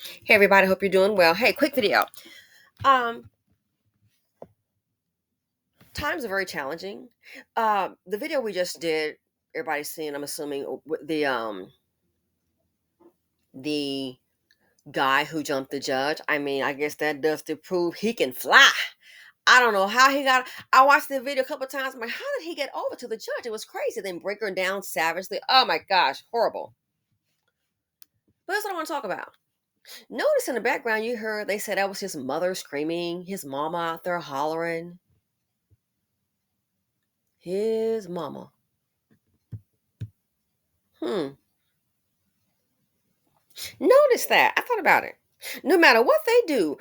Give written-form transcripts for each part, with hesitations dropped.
Hey everybody, hope you're doing well. Hey, quick video. Um, Times are very challenging. The video we just did, everybody's seen. I'm assuming the guy who jumped the judge. I mean, I guess that does to prove he can fly. I don't know how he got. I watched the video a couple of times. I'm like, how did he get over to the judge? It was crazy. Then break her down savagely. Oh my gosh, horrible. But that's what I want to talk about. Notice in the background you heard they said that was his mother screaming, his mama out there hollering. His mama. Hmm. Notice that. I thought about it. No matter what they do,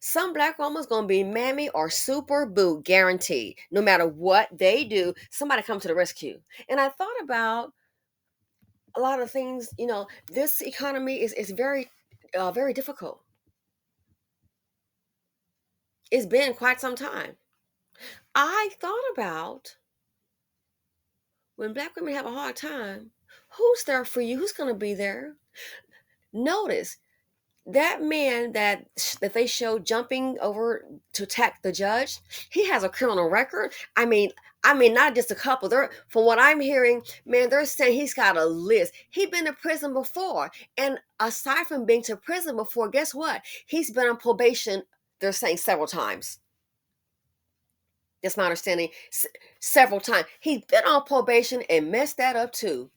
some black woman's gonna be mammy or super boo, guaranteed. No matter what they do, somebody come to the rescue. And I thought about a lot of things. This economy is very difficult. It's been quite some time. I thought about when black women have a hard time, who's there for you? Who's gonna be there? Notice that man that they showed jumping over to attack the judge, he has a criminal record. I mean not just a couple. They're, from what I'm hearing, man, they're saying he's got a list. He's been to prison before, and aside from being to prison before, guess what? He's been on probation. They're saying several times. That's my understanding. Several times he's been on probation and messed that up too.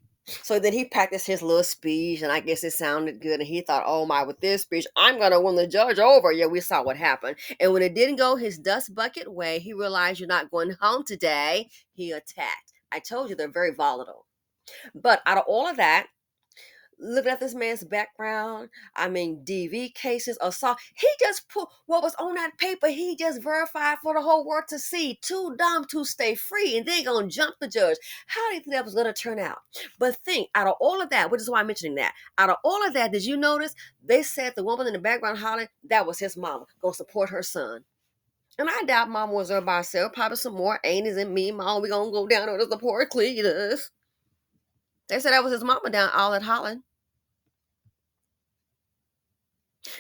So then he practiced his little speech, and I guess it sounded good. And he thought, "Oh my, with this speech, I'm gonna win the judge over." Yeah, we saw what happened. And when it didn't go his dust bucket way, he realized, "You're not going home today." He attacked. I told you they're very volatile. But out of all of that, looking at this man's background, I mean, DV cases, assault. He just put what was on that paper. He just verified for the whole world to see. Too dumb to stay free, and they gonna jump the judge. How do you think that was gonna turn out? But think, out of all of that, which is why I'm mentioning that. Out of all of that, did you notice they said the woman in the background hollering that was his mama gonna support her son? And I doubt mama was there by herself. Probably some more aunties and me, mom. We gonna go down there to support Cletus. They said that was his mama down all that hollering.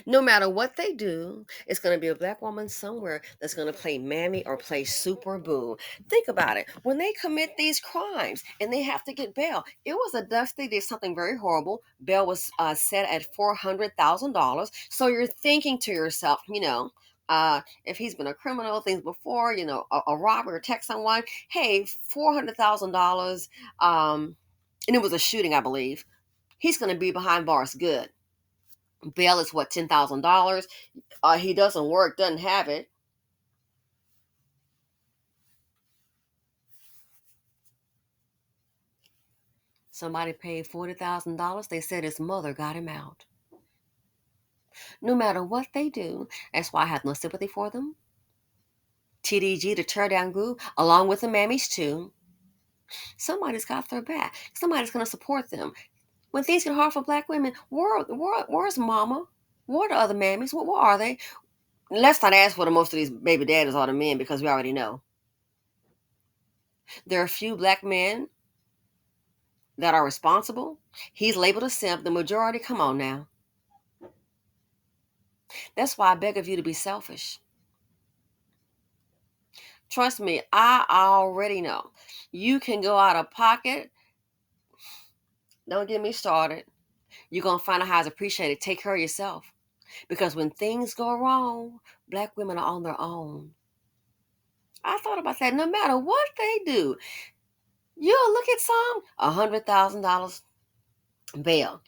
No matter what they do, it's going to be a black woman somewhere that's going to play mammy or play super boo. Think about it. When they commit these crimes and they have to get bail, it was a dusty, did something very horrible. Bail was set at $400,000. So you're thinking to yourself, if he's been a criminal, things before, a robber, attack someone, hey, $400,000, and it was a shooting, I believe. He's going to be behind bars good. Bail is what, $10,000. He doesn't work, doesn't have it. Somebody paid $40,000. They said his mother got him out. No matter what they do, that's why I have no sympathy for them. TDG, the tear down group, along with the mammies too. Somebody's got their back. Somebody's going to support them. When things get hard for black women, where's mama? Where are the other mammies? Where are they? Let's not ask what most of these baby daddies are the men, because we already know. There are a few black men that are responsible. He's labeled a simp. The majority, come on now. That's why I beg of you to be selfish. Trust me, I already know. You can go out of pocket. Don't get me started. You're going to find out how it's appreciated. Take care of yourself. Because when things go wrong, black women are on their own. I thought about that. No matter what they do, you'll look at some $100,000 bail.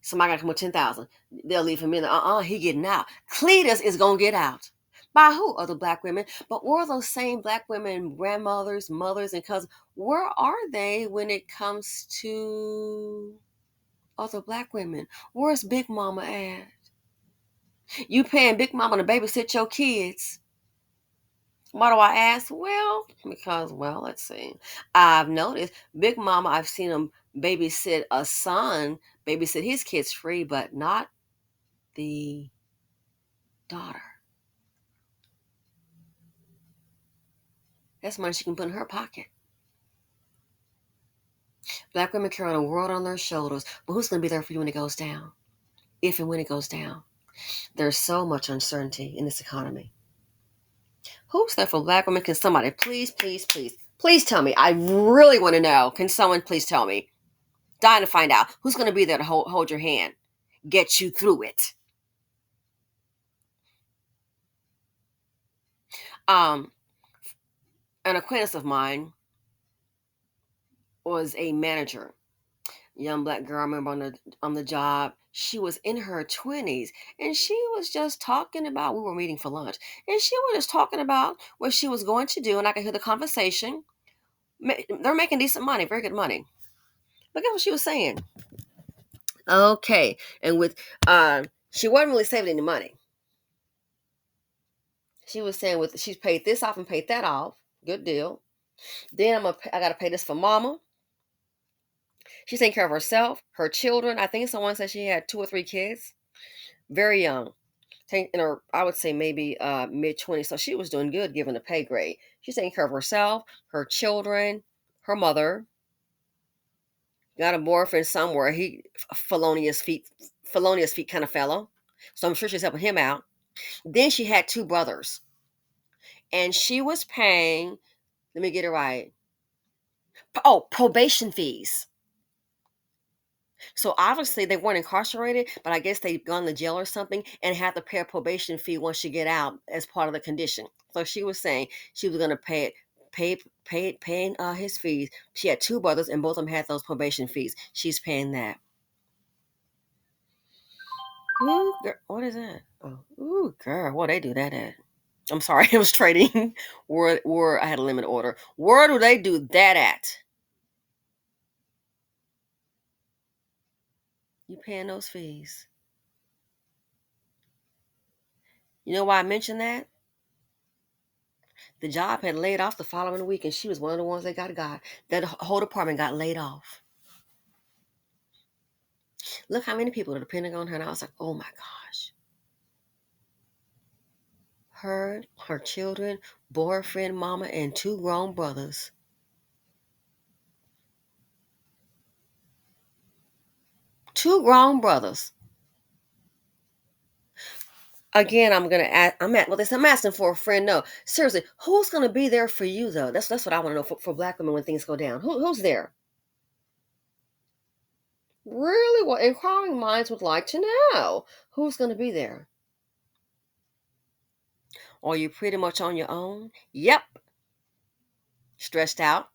Somebody got to come with 10,000. They'll leave him in. He getting out. Cletus is gonna get out. By who? Other black women. But where are those same black women, grandmothers, mothers, and cousins? Where are they when it comes to other black women? Where's Big Mama at? You paying Big Mama to babysit your kids. Why do I ask? Well, because, let's see. I've noticed Big Mama, I've seen him babysit a son, babysit his kids free, but not the daughter. That's money she can put in her pocket. Black women carry the world on their shoulders, but who's going to be there for you when it goes down? if and when it goes down. There's so much uncertainty in this economy. Who's there for Black women? Can somebody please tell me? I really want to know. Can someone please tell me? Dying to find out who's going to be there to hold your hand, get you through it. Um, an acquaintance of mine was a manager, young Black girl. I remember on the job. She was in her 20s, and she was just talking about. We were meeting for lunch, and she was just talking about what she was going to do, and I could hear the conversation. They're making decent money, very good money. But guess what she was saying? Okay, and with she wasn't really saving any money. She was saying with she's paid this off and paid that off. Good deal. Then I gotta pay this for mama. She's taking care of herself, her children. I think someone said she had 2 or 3 kids, very young. In her, I would say maybe mid-20s. So she was doing good given the pay grade. She's taking care of herself, her children, her mother. Got a boyfriend somewhere. He felonious feet kind of fellow. So I'm sure she's helping him out. Then she had 2 brothers, and she was paying. Let me get it right. Oh, probation fees. So obviously they weren't incarcerated, but I guess they'd gone to jail or something and had to pay a probation fee once you get out as part of the condition. So she was saying she was going to paying his fees. She had 2 brothers, and both of them had those probation fees. She's paying that. Ooh, girl, what is that? Oh, ooh, girl, what they do that at? I'm sorry, I was trading. Where I had a limit order. Where do they do that at? You paying those fees? You know why I mentioned that? The job had laid off the following week, and she was one of the ones that got. That whole department got laid off. Look how many people are depending on her. And I was like, oh my gosh. Her children, boyfriend, mama, and 2 grown brothers. 2 grown brothers. Again, I'm gonna ask. I'm asking for a friend. No, seriously, who's gonna be there for you though? That's what I want to know for Black women when things go down. Who's there? Really, what inquiring minds would like to know. Who's gonna be there? Are you pretty much on your own? Yep. Stressed out.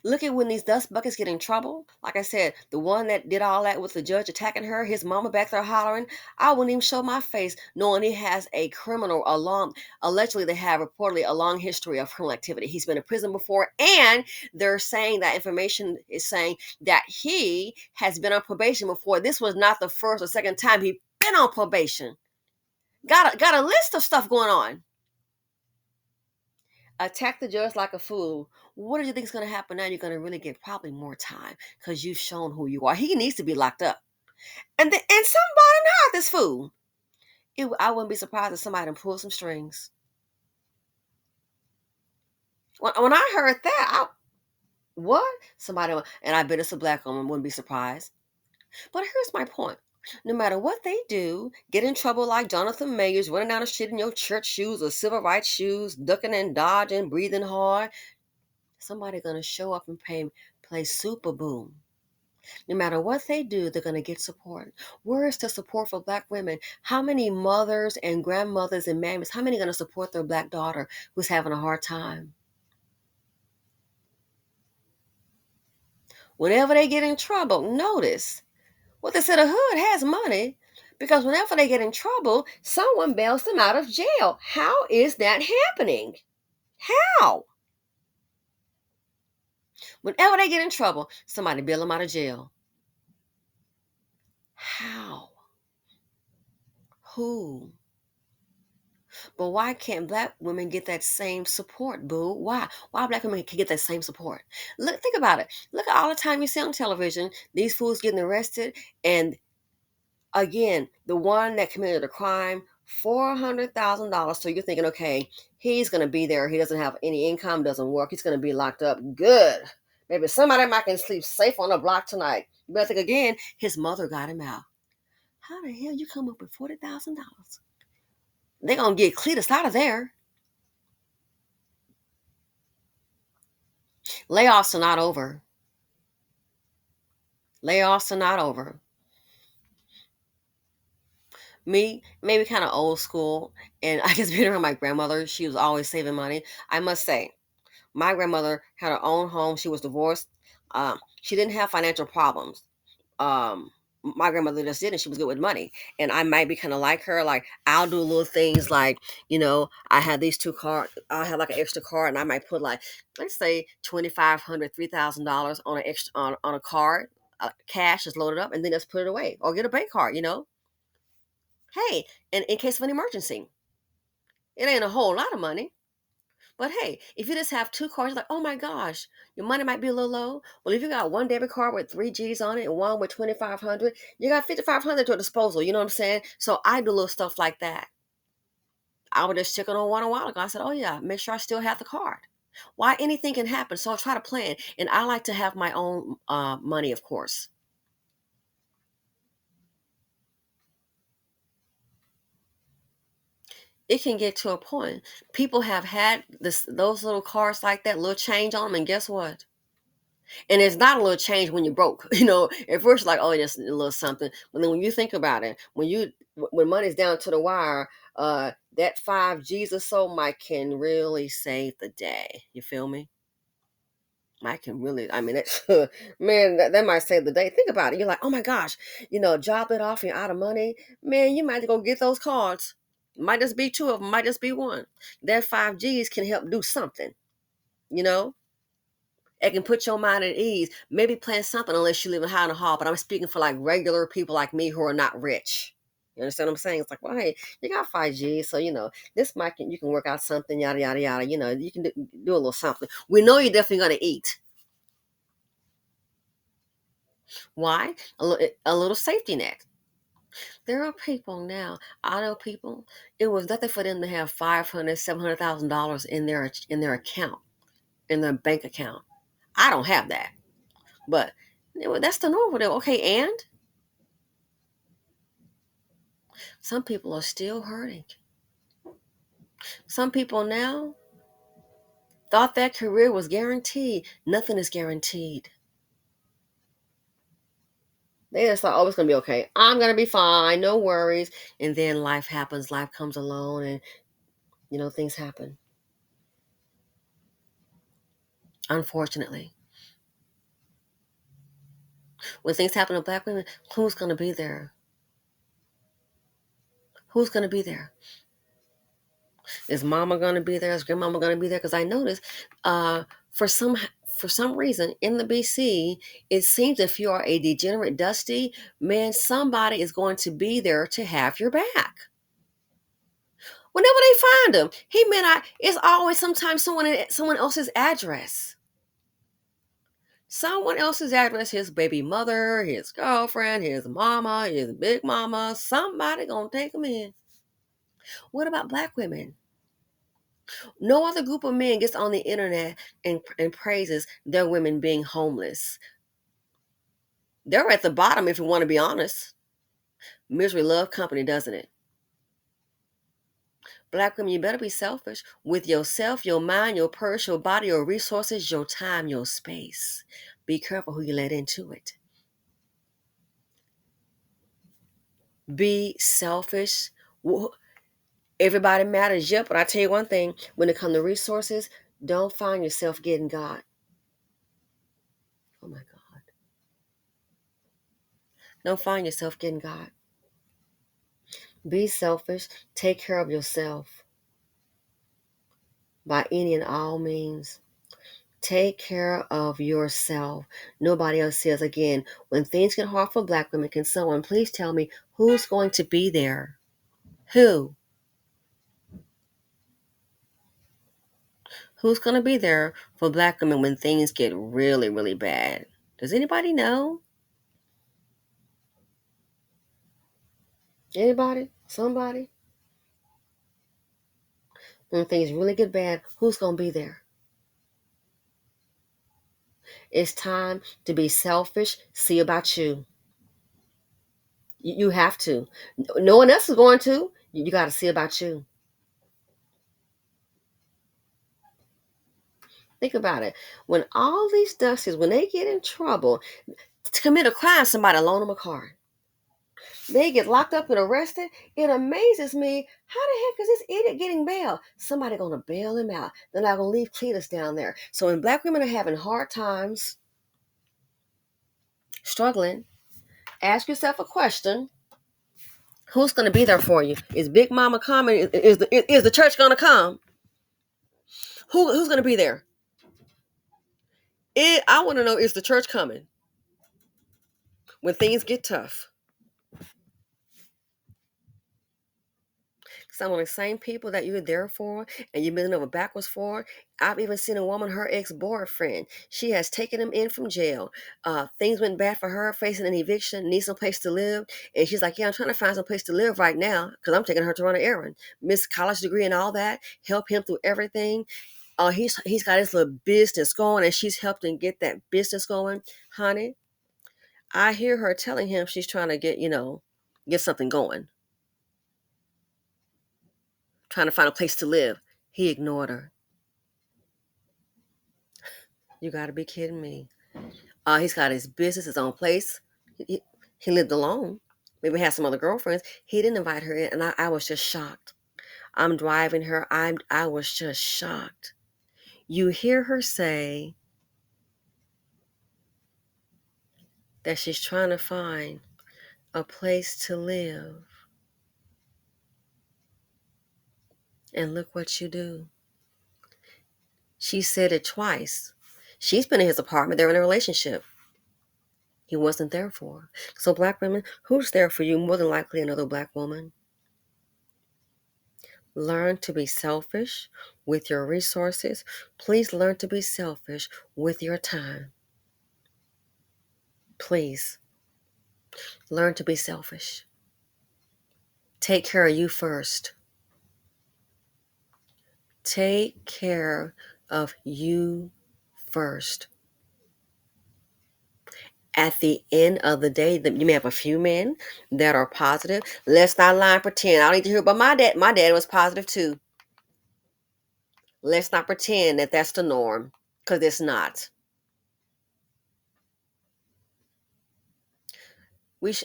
Look at when these dust buckets get in trouble. Like I said, the one that did all that with the judge attacking her, his mama back there hollering. I wouldn't even show my face knowing he has a allegedly they have reportedly a long history of criminal activity. He's been in prison before, and they're saying that information is saying that he has been on probation before. This was not the first or second time he's been on probation. Got a list of stuff going on. Attack the judge like a fool. What do you think is going to happen now? You're going to really get probably more time because you've shown who you are. He needs to be locked up. And somebody hired this fool. I wouldn't be surprised if somebody pulled some strings. When I heard that, what? Somebody, and I bet it's a Black woman, wouldn't be surprised. But here's my point. No matter what they do, get in trouble like Jonathan Mayers, running down the street in your church shoes or civil rights shoes, ducking and dodging, breathing hard, somebody gonna show up and play Super Boom. No matter what they do, they're gonna get support. Where is the support for Black women? How many mothers and grandmothers and mammies? How many gonna support their Black daughter who's having a hard time? Whenever they get in trouble, notice what they said. The hood has money because whenever they get in trouble, someone bails them out of jail. How is that happening? How? Whenever they get in trouble, somebody bail them out of jail. How? Who? But why can't Black women get that same support, boo? Why? Why Black women can get that same support? Look, think about it. Look at all the time you see on television, these fools getting arrested, and again, the one that committed a crime, $400,000. So you're thinking, okay, he's gonna be there. He doesn't have any income, doesn't work. He's gonna be locked up. Good. Maybe somebody might can sleep safe on the block tonight. You better think again. His mother got him out. How the hell you come up with $40,000? They're gonna get Cletus out of there. Layoffs are not over. Layoffs are not over. Me, maybe kind of old school, and I guess being around my grandmother, she was always saving money. I must say, my grandmother had her own home. She was divorced. She didn't have financial problems. um my grandmother just did, and she was good with money. And I might be kind of like her. Like, I'll do little things like, I have these two cards. I have like an extra card, and I might put, like, let's say $2,500, $3,000 on an extra on a card. Cash is loaded up, and then just put it away or get a bank card. Hey, and in case of an emergency, it ain't a whole lot of money. But hey, if you just have two cards, like, oh my gosh, your money might be a little low. Well, if you got one debit card with three G's on it and one with 2,500, you got 5,500 to your disposal. You know what I'm saying? So I do little stuff like that. I was just checking on one a while ago. I said, oh yeah, make sure I still have the card. Why? Anything can happen. So I try to plan. And I like to have my own money, of course. It can get to a point. People have had those little cards like that, little change on them, and guess what? And it's not a little change when you're broke. At first, like, oh, just a little something. But then when you think about it, when money's down to the wire, that 5 G's or so might can really save the day. You feel me? Might can really, I mean, that, man, that might save the day. Think about it. You're like, oh my gosh, job let off and you're out of money. Man, you might have to go get those cards. Might just be two of them, might just be one. That 5 G's can help do something, you know? It can put your mind at ease. Maybe plan something, unless you live in high in the hall. But I'm speaking for like regular people like me who are not rich. You understand what I'm saying? It's like, well, hey, you got 5G, so this might you can work out something, yada yada yada. You can do a little something. We know you're definitely gonna eat. Why? A little safety net. There are people now. I know people. It was nothing for them to have 500, $700,000 in their account, in their bank account. I don't have that. But that's the normal. Okay, and some people are still hurting. Some people now thought that career was guaranteed. Nothing is guaranteed. They just thought, oh, it's going to be okay. I'm going to be fine. No worries. And then life happens. Life comes along, and, things happen. Unfortunately. When things happen to Black women, who's going to be there? Who's going to be there? Is mama going to be there? Is grandmama going to be there? Because I noticed for some for some reason in the BC, it seems if you are a degenerate dusty, man, somebody is going to be there to have your back. Whenever they find him, he may not. It's always sometimes someone else's address. Someone else's address, his baby mother, his girlfriend, his mama, his big mama, somebody gonna take him in. What about Black women? No other group of men gets on the internet and praises their women being homeless. They're at the bottom, if you want to be honest. Misery love company, doesn't it? Black women, you better be selfish with yourself, your mind, your purse, your body, your resources, your time, your space. Be careful who you let into it. Be selfish. Everybody matters, yep, but I tell you one thing, when it comes to resources, don't find yourself getting God. Oh my God. Don't find yourself getting God. Be selfish. Take care of yourself by any and all means. Take care of yourself. Nobody else says. Again, when things get hard for Black women, can someone please tell me who's going to be there? Who? Who's going to be there for Black women when things get really, really bad? Does anybody know? Anybody? Somebody? When things really get bad, who's going to be there? It's time to be selfish. See about you. You have to. No one else is going to. You got to see about you. Think about it. When all these Dusties, when they get in trouble to commit a crime, somebody loan them a car. They get locked up and arrested. It amazes me. How the heck is this idiot getting bail? Somebody gonna bail him out. They're not gonna leave Cletus down there. So when black women are having hard times, struggling, ask yourself a question. Who's gonna be there for you? Is Big Mama coming? Is the church gonna come? Who's gonna be there? I want to know, is the church coming when things get tough? Some of the same people that you're there for and you've been over backwards for. I've even seen a woman, her ex-boyfriend, she has taken him in from jail. Things went bad for her, facing an eviction, needs some place to live. And she's like, yeah, I'm trying to find some place to live right now because I'm taking her to run an errand. Miss college degree and all that, help him through everything. He's got his little business going and she's helped him get that business going. Honey, I hear her telling him she's trying to get something going, trying to find a place to live. He ignored her. You got to be kidding me. He's got his business, his own place. He lived alone. Maybe had some other girlfriends. He didn't invite her in, and I was just shocked. I'm driving her. I was just shocked. You hear her say that she's trying to find a place to live. And look what you do. She said it twice. She's been in his apartment. They're in a relationship. He wasn't there for her. So black women, who's there for you? More than likely another black woman. Learn to be selfish with your resources. Please learn to be selfish with your time. Please learn to be selfish. Take care of you first. Take care of you first. At the end of the day, you may have a few men that are positive. Let's not lie and pretend. I don't need to hear about my dad. My dad was positive too. Let's not pretend that that's the norm, because it's not.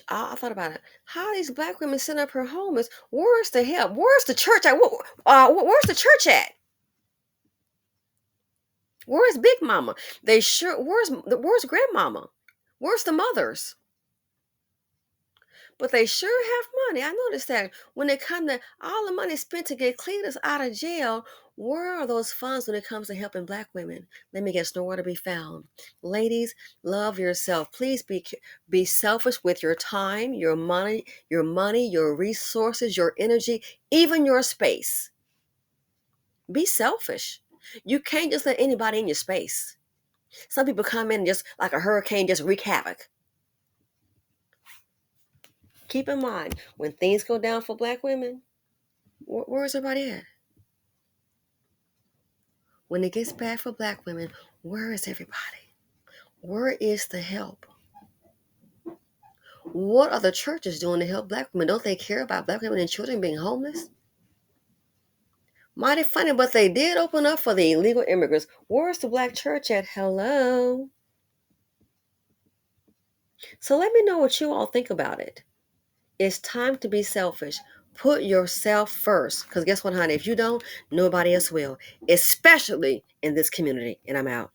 I thought about it. How are these black women sitting up here homeless? Where's the help? Where's the church at? Where's the church at? Where's Big Mama? Where's Grandmama? Where's the mothers? But they sure have money. I noticed that when it comes to all the money spent to get Cletus out of jail, where are those funds when it comes to helping black women? Let me guess, nowhere to be found. Ladies, love yourself. Please be selfish with your time, your resources, your energy, even your space. Be selfish. You can't just let anybody in your space. Some people come in just like a hurricane, just wreak havoc. Keep in mind, when things go down for black women, where's everybody at? When it gets bad for black women, where is everybody? Where is the help? What are the churches doing to help black women? Don't they care about black women and children being homeless? Mighty funny, but they did open up for the illegal immigrants. Where's the black church at? Hello. So let me know what you all think about it. It's time to be selfish. Put yourself first. Because guess what, honey? If you don't, nobody else will. Especially in this community. And I'm out.